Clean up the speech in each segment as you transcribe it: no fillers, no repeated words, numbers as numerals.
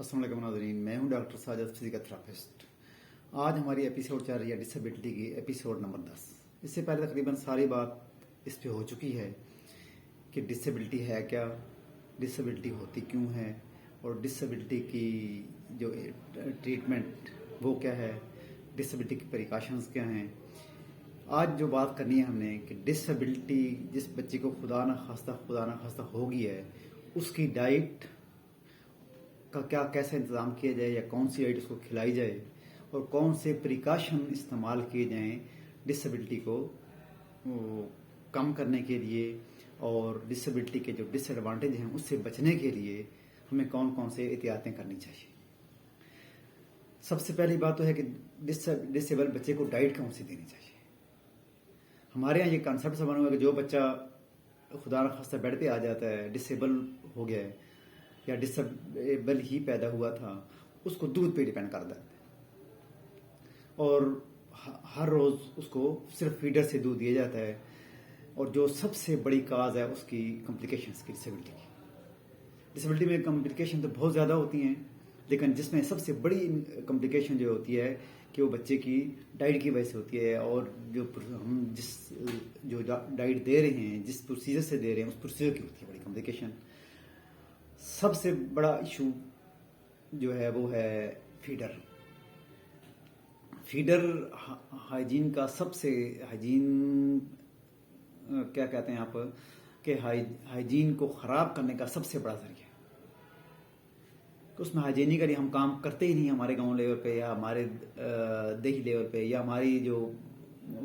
अस्सलाम वालेकुम नाज़रीन, मैं हूं डॉक्टर साजिद फिजिकल थेरापिस्ट। आज हमारी एपिसोड चल रही है डिसेबिलिटी की, एपिसोड नंबर 10। इससे पहले तकरीबन सारी बात इस पे हो चुकी है कि डिसेबिलिटी है क्या, डिसेबिलिटी होती क्यों है और डिसेबिलिटी की जो ट्रीटमेंट वो क्या है, डिसेबिलिटी की प्रिकॉशंस क्या हैं। आज जो बात करनी है हमने कि डिसेबिलिटी जिस बच्चे को खुदा ना खास्ता हो गई है, उसकी डाइट का क्या कैसे इंतज़ाम किया जाए या कौन सी डाइट उसको खिलाई जाए और कौन से प्रिकॉशन इस्तेमाल किए जाएं डिसेबिलिटी को कम करने के लिए, और डिसेबिलिटी के जो डिसएडवांटेज हैं उससे बचने के लिए हमें कौन कौन से एहतियातें करनी चाहिए। सबसे पहली बात तो है कि डिसेबल बच्चे को डाइट कौन सी देनी चाहिए। हमारे यहाँ ये कॉन्सेप्ट से बना हुआ है कि जो बच्चा खुदा न खास्ता बेड पे आ जाता है, डिसेबल हो गया है या डिसेबल ही पैदा हुआ था, उसको दूध पे डिपेंड कर देता है और हर रोज़ उसको सिर्फ फीडर से दूध दिया जाता है। और जो सबसे बड़ी काज है उसकी कॉम्प्लिकेशंस की, डिसेबिलिटी में कॉम्प्लिकेशन तो बहुत ज़्यादा होती हैं, लेकिन जिसमें सबसे बड़ी कॉम्प्लिकेशन जो होती है कि वो बच्चे की डाइट की वजह से होती है। और जो हम जो डाइट दे रहे हैं, जिस प्रोसीजर से दे रहे हैं, उस प्रोसीजर की होती है बड़ी कॉम्प्लिकेशन। सबसे बड़ा इशू जो है वो है फीडर हाइजीन का। सबसे हाइजीन क्या कहते हैं आप कि हाइजीन को ख़राब करने का सबसे बड़ा जरिया है। तो उसमें हाइजीनिकली हम काम करते ही नहीं, हमारे गांव लेवल पे या हमारे देही लेवल पे या हमारी जो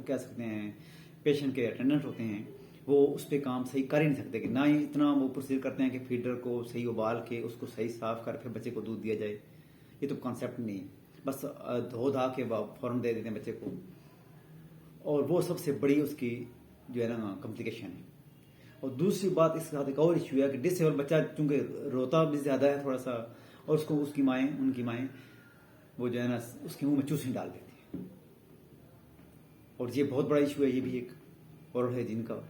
कह सकते हैं पेशेंट के अटेंडेंट होते हैं, वो उस पर काम सही कर ही नहीं सकते कि ना ही इतना वो प्रोसीजर करते हैं कि फीडर को सही उबाल के उसको सही साफ कर फिर बच्चे को दूध दिया जाए। ये तो कॉन्सेप्ट नहीं है, बस धो धा के फौरन दे देते हैं बच्चे को। और वो सबसे बड़ी उसकी जो है ना कॉम्प्लिकेशन है। और दूसरी बात इसके साथ एक और इशू है कि डिसेबल बच्चा चूंकि रोता भी ज़्यादा है थोड़ा सा, और उसको उनकी माएँ वो जो है ना उसके मुंह में चूसनी डाल देती है। और ये बहुत बड़ा इशू है, ये भी एक ओरल हाइजीन का।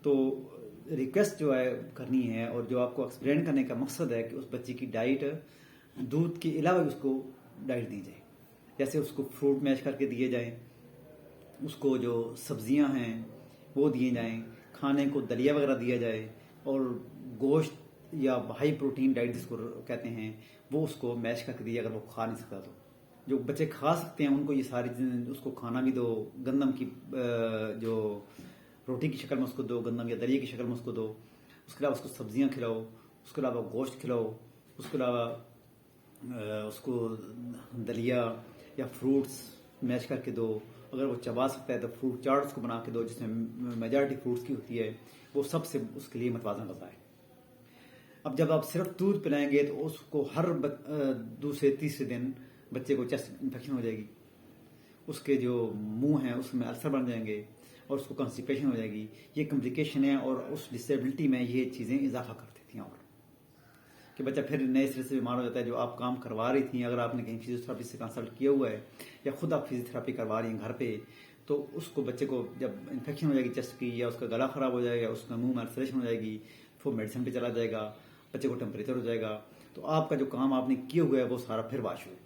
तो रिक्वेस्ट जो है करनी है और जो आपको एक्सप्लेन करने का मकसद है कि उस बच्चे की डाइट दूध के अलावा भी उसको डाइट दी जाए। जैसे उसको फ्रूट मैश करके दिए जाएं, उसको जो सब्जियां हैं वो दिए जाएं, खाने को दलिया वगैरह दिया जाए, और गोश्त या हाई प्रोटीन डाइट जिसको कहते हैं वो उसको मैश करके दिए अगर वो खा नहीं सकता तो। जो बच्चे खा सकते हैं उनको ये सारी चीज़ें उसको खाना भी दो। गंदम की जो रोटी की शक्ल में उसको दो, गंदम या दलिया की शक्ल में उसको दो। उसके अलावा उसको सब्जियां खिलाओ, उसके अलावा गोश्त खिलाओ, उसके अलावा उसको दलिया या फ्रूट्स मैश करके दो। अगर वो चबा सकता है तो फ्रूट चाट उसको बना के दो जिसमें मेजॉरिटी फ्रूट्स की होती है, वो सबसे उसके लिए मतवाज़न गज़ा है। अब जब आप सिर्फ दूध पिलाएंगे तो उसको हर दूसरे तीसरे दिन बच्चे को चेस्ट इन्फेक्शन हो जाएगी, उसके जो मुंह हैं उसमें अल्सर बन जाएंगे और उसको कॉन्स्टिपेशन हो जाएगी। ये कॉम्प्लिकेशन है और उस डिसेबिलिटी में ये चीज़ें इजाफा कर देती हैं और कि बच्चा फिर नए सिरे से बीमार हो जाता है। जो आप काम करवा रही थी, अगर आपने कहीं फिजियोथेरापी से कंसल्ट किया हुआ है या खुद आप फिजियोथेरापी करवा रही हैं घर पे, तो उसको बच्चे को जब इन्फेक्शन हो जाएगी चेस्ट की, या उसका गला खराब हो जाएगा, उसका मुंह में अल्सरेशन हो जाएगी, वो मेडिसिन पे चला जाएगा, बच्चे को टेम्परेचर हो जाएगा, तो आपका जो काम आपने किया हुआ है वो सारा फिर वाश होगा।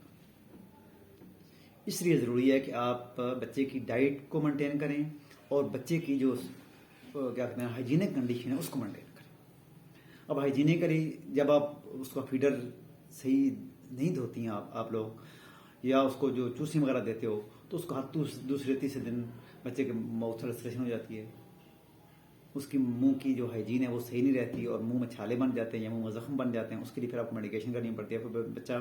इसलिए ज़रूरी है कि आप बच्चे की डाइट को मेंटेन करें और बच्चे की जो क्या कहते हैं हाइजीनिक कंडीशन है उसको मेंटेन करें। अब हाइजीनिकली जब आप उसका फीडर सही नहीं धोती हैं आप लोग, या उसको जो चूसी वगैरह देते हो, तो उसको हर दूसरे तीसरे दिन बच्चे के माउथ अल्सरेशन हो जाती है, उसकी मुंह की जो हाइजीन है वो सही नहीं रहती और मुंह में छाले बन जाते हैं या मुंह में जख्म बन जाते हैं। उसके लिए फिर आपको मेडिकेशन करनी पड़ती है। फिर बच्चा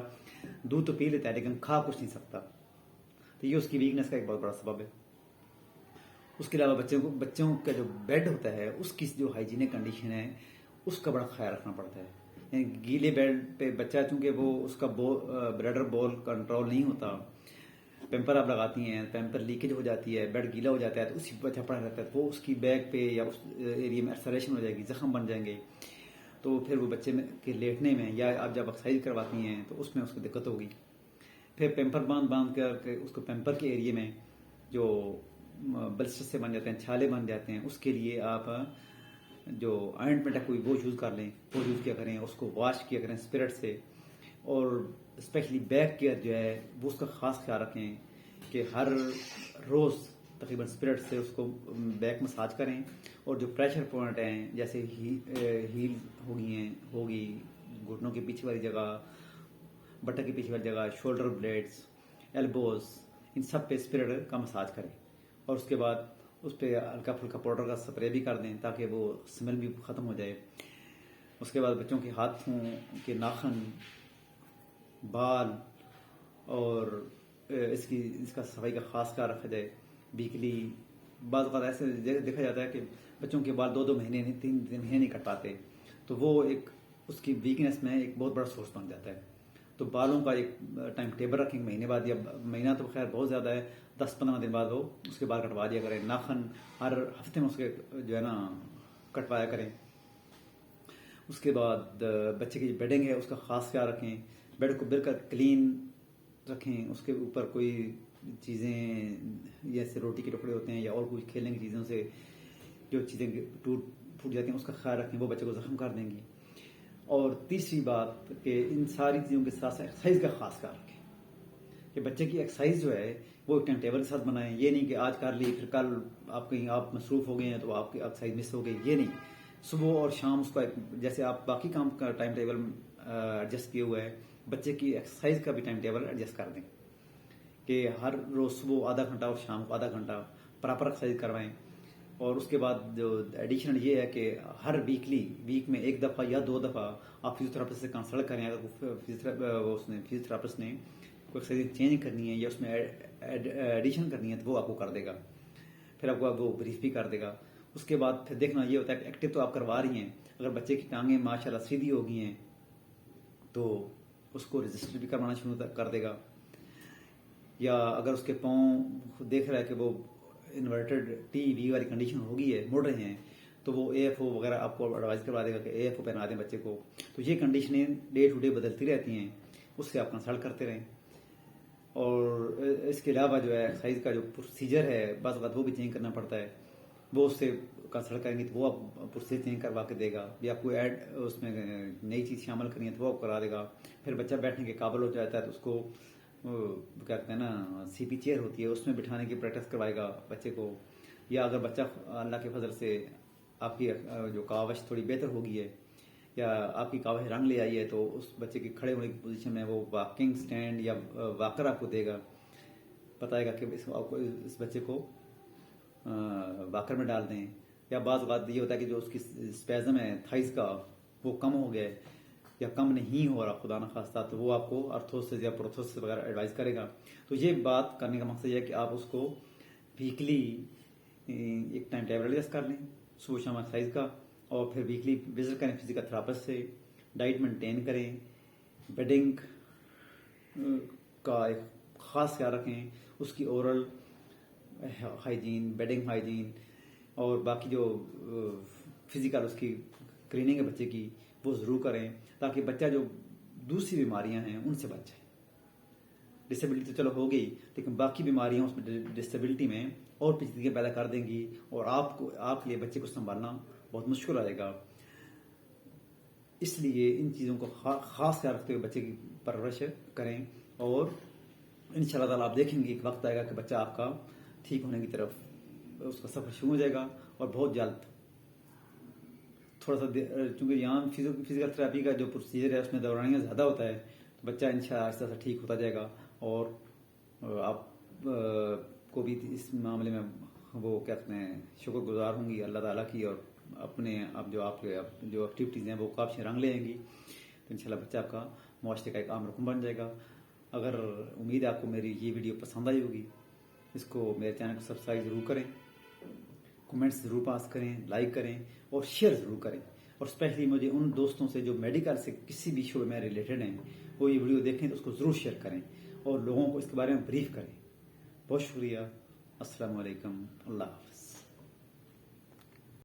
दूध तो पी लेता है लेकिन खा कुछ नहीं सकता, तो ये उसकी वीकनेस का एक बहुत बड़ा सबब है। उसके अलावा बच्चों का जो बेड होता है उसकी जो हाइजीनिक कंडीशन है उसका बड़ा ख्याल रखना पड़ता है। गीले बेड पे बच्चा चूंकि वो उसका ब्लैडर बॉल कंट्रोल नहीं होता, पेम्पर आप लगाती हैं, पेम्पर लीकेज हो जाती है, बेड गीला हो जाता है, तो उसी बच्चा पड़ा रहता है, वो उसकी बैक पे या उस एरिया में अल्सरेशन हो जाएगी, जख्म बन जाएंगे, तो फिर वो बच्चे के लेटने में या आप जब एक्सरसाइज करवाती हैं तो उसमें उसको दिक्कत होगी। फिर पेम्पर बांध करके उसको पेम्पर के एरिया में जो ब्लिस्टर से बन जाते हैं, छाले बन जाते हैं, उसके लिए आप जो ऑइंटमेंट है कोई वो यूज़ कर लें, वो यूज़ किया करें, उसको वॉश किया करें स्पिरिट से, और स्पेशली बैक केयर जो है वो उसका ख़ास ख्याल रखें कि हर रोज़ तकरीबन स्पिरिट से उसको बैक मसाज करें। और जो प्रेशर पॉइंट हैं जैसे हील होगी घुटनों के पीछे वाली जगह, बटन के पीछे वाली जगह, शोल्डर ब्लेड्स, एल्बोज, इन सब पे स्पिरिट का मसाज करें। और उसके बाद उस पर हल्का फुल्का पाउडर का स्प्रे भी कर दें ताकि वो स्मेल भी ख़त्म हो जाए। उसके बाद बच्चों के हाथों के नाखून, बाल और इसका सफाई का खास ख्याल रखा जाए। वीकली बाज़ औक़ात ऐसे देखा जाता है कि बच्चों के बाल 2-2 महीने 3 महीने नहीं कट पाते, तो वो एक उसकी वीकनेस में एक बहुत बड़ा सोर्स बन जाता है। तो बालों का एक टाइम टेबल रखें, महीने बाद या महीना तो खैर बहुत ज़्यादा है, 10-15 दिन बाद वो उसके बाल कटवा दिया करें। नाखून हर हफ्ते में उसके जो है ना कटवाया करें। उसके बाद बच्चे की जो बेडिंग है उसका ख़ास ख्याल रखें, बेड को बिल्कुल क्लीन रखें। उसके ऊपर कोई चीज़ें जैसे रोटी के टुकड़े होते हैं या और कुछ खेलने की चीज़ों से जो चीज़ें टूट फूट जाती हैं उसका ख्याल रखें, वो बच्चे को ज़ख्म कर देंगी। और तीसरी बात कि इन सारी चीज़ों के साथ साथ एक्सरसाइज का खास ख्याल रखें कि बच्चे की एक्सरसाइज जो है वो एक टाइम टेबल के साथ बनाएं। ये नहीं कि आज कर ली फिर कल आप कहीं आप मसरूफ़ हो गए हैं तो आपकी एक्सरसाइज मिस हो गई, ये नहीं। सुबह और शाम उसका जैसे आप बाकी काम का टाइम टेबल एडजस्ट किए हुआ है, बच्चे की एक्सरसाइज का भी टाइम टेबल एडजस्ट कर दें कि हर रोज़ सुबह आधा घंटा और शाम को आधा घंटा प्रॉपर एक्सरसाइज करवाएं। और उसके बाद जो एडिशनल ये है कि हर वीक में 1 दफ़ा या 2 दफ़ा आप फिजियोथेरापिस्ट से कंसल्ट करें। अगर फिजियोथेरापिस्ट ने कोई एक्सरसाइज चेंज करनी है या उसमें एडिशन करनी है तो वो आपको कर देगा, फिर आपको वो ब्रीफ भी कर देगा। उसके बाद फिर देखना ये होता है कि एक्टिव तो आप करवा रही हैं, अगर बच्चे की टांगें माशाल्लाह सीधी हो गई हैं तो उसको रजिस्टर भी करवाना शुरू कर देगा। या अगर उसके पाँव देख रहा है कि वो इन्वर्टेड टी-वी वाली कंडीशन हो गई है, मुड़ रहे हैं, तो वो AFO वगैरह आपको एडवाइस करवा देगा कि AFO पहना दें बच्चे को। तो ये कंडीशनें डे टू डे बदलती रहती हैं, उससे आप कंसल्ट करते रहें। और इसके अलावा जो है एक्सरसाइज का जो प्रोसीजर है बाज़ वो भी चेंज करना पड़ता है, वो उससे कंसल्ट करेंगे तो वो आप प्रोसीजर चेंज करवा के देगा। या कोई ऐड उसमें नई चीज़ शामिल करनी है तो वो करा देगा। फिर बच्चा बैठने के काबिल हो जाता है तो उसको कहते हैं ना CP चेयर होती है उसमें बिठाने की प्रैक्टिस करवाएगा बच्चे को। या अगर बच्चा अल्लाह के फजल से आपकी जो कावश थोड़ी बेहतर होगी है या आपकी कावश रंग ले आई है तो उस बच्चे के खड़े होने की पोजीशन में वो वॉकिंग स्टैंड या वॉकर आपको देगा, बताएगा कि इस बच्चे को वॉकर में डाल दें। या बाज़ बात ये होता है कि जो उसकी स्पेज़म है थाइस का वो कम हो गया है या कम नहीं हो रहा खुदा न खास्ता, तो वो आपको अर्थोसिस या प्रोथोसिस वगैरह एडवाइस करेगा। तो ये बात करने का मकसद ये है कि आप उसको वीकली एक टाइम टेबल एडजस्ट कर लें, सुबह शाम एक्सरसाइज का, और फिर वीकली विजिट करें फिजिकल थेरापिस्ट से, डाइट मेंटेन करें, बेडिंग का एक ख़ास ख्याल रखें, उसकी ओरल हाइजीन, बेडिंग हाइजीन और बाकी जो फिजिकल उसकी क्लीनिंग है बच्चे की वो ज़रूर करें ताकि बच्चा जो दूसरी बीमारियां हैं उनसे बच जाए। डिसेबिलिटी तो चलो हो गई, लेकिन बाकी बीमारियां उसमें डिसेबिलिटी में और पेचीदगी पैदा कर देंगी और आपके लिए बच्चे को संभालना बहुत मुश्किल आएगा। इसलिए इन चीज़ों को खास ख्याल रखते हुए बच्चे की परवरिश करें और इंशाल्लाह ताला आप देखेंगे एक वक्त आएगा कि बच्चा आपका ठीक होने की तरफ उसका सफ़र शुरू हो जाएगा। और बहुत जल्द थोड़ा सा चूँकि यहाँ फिजिकल थेरेपी का जो प्रोसीजर है उसमें दौरानियाँ ज़्यादा होता है तो बच्चा इंशाल्लाह आहिस्ता आहिस्ता ठीक होता जाएगा। और आप को भी इस मामले में वो क्या कहते हैं शुक्रगुजार होंगी अल्लाह ताला की, और अपने आप जो एक्टिविटीज़ हैं वो काफ़ी रंग ले आएंगी तो इंशाल्लाह बच्चा आपका मुआशरे का एक आम रुकन बन जाएगा। अगर उम्मीद है आपको मेरी ये वीडियो पसंद आई होगी, इसको मेरे चैनल को सब्सक्राइब ज़रूर करें, कमेंट्स ज़रूर पास करें, लाइक करें और शेयर ज़रूर करें। और स्पेशली मुझे उन दोस्तों से जो मेडिकल से किसी भी शो में रिलेटेड हैं वो ये वीडियो देखें तो उसको ज़रूर शेयर करें और लोगों को इसके बारे में ब्रीफ करें। बहुत शुक्रिया। अस्सलाम वालेकुम। अल्लाह हाफ़िज़।